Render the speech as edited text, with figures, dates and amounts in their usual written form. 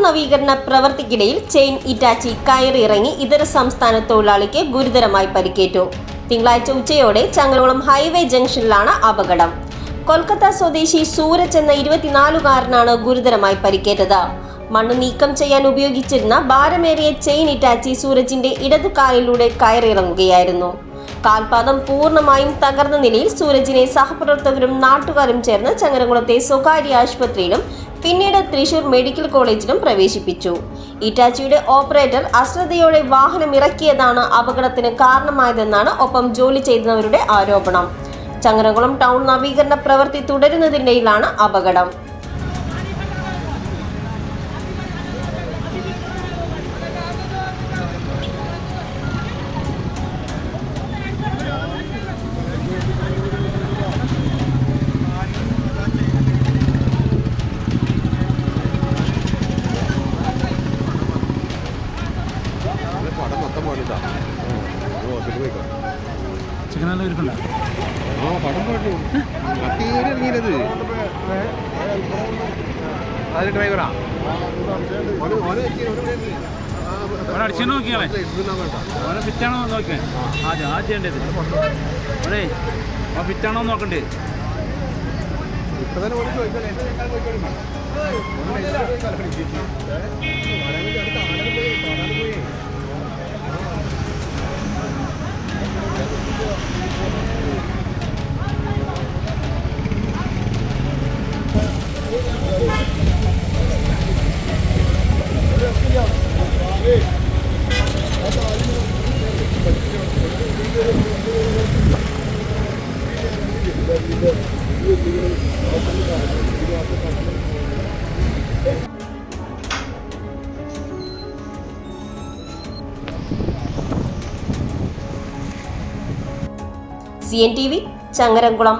നവീകരണ പ്രവൃത്തിക്കിടയിൽ chain Itachi കയറിയിറങ്ങി ഇതര സംസ്ഥാന തൊഴിലാളിക്ക് ഗുരുതരമായി പരിക്കേറ്റു. തിങ്കളാഴ്ച ഉച്ചയോടെ ചങ്ങരംകുളം ഹൈവേ ജംഗ്ഷനിലാണ് അപകടം. കൊൽക്കത്ത സ്വദേശി സൂരജ് എന്ന 24-കാരനാണ് ഗുരുതരമായി പരിക്കേറ്റത്. മണ്ണ് നീക്കം ചെയ്യാൻ ഉപയോഗിച്ചിരുന്ന ഭാരമേറിയ ചെയിൻ ഇറ്റാച്ചി സൂരജിന്റെ ഇടതുകാലിലൂടെ കയറിയിറങ്ങുകയായിരുന്നു. കാൽപാദം പൂർണ്ണമായും തകർന്ന നിലയിൽ സൂരജിനെ സഹപ്രവർത്തകരും നാട്ടുകാരും ചേർന്ന് ചങ്ങരംകുളത്തെ സ്വകാര്യ ആശുപത്രിയിലും പിന്നീട് തൃശൂർ മെഡിക്കൽ കോളേജിലും പ്രവേശിപ്പിച്ചു. ഇറ്റാച്ചിയുടെ ഓപ്പറേറ്റർ അശ്രദ്ധയോടെ വാഹനം ഇറക്കിയതാണ് അപകടത്തിന് കാരണമായതെന്നാണ് ഒപ്പം ജോലി ചെയ്യുന്നവരുടെ ആരോപണം. ചങ്ങരംകുളം ടൗൺ നവീകരണ പ്രവൃത്തി തുടരുന്നതിനിടയിലാണ് അപകടം. അടിച്ചു നോക്കിയാളെ ഓനെ ഫിറ്റാണോ നോക്കിയാൽ ആദ്യം ചെയ്യേണ്ടത് ഓനെ ഫിറ്റാണോ നോക്കണ്ടേ. CNTV ചങ്ങരംകുളം.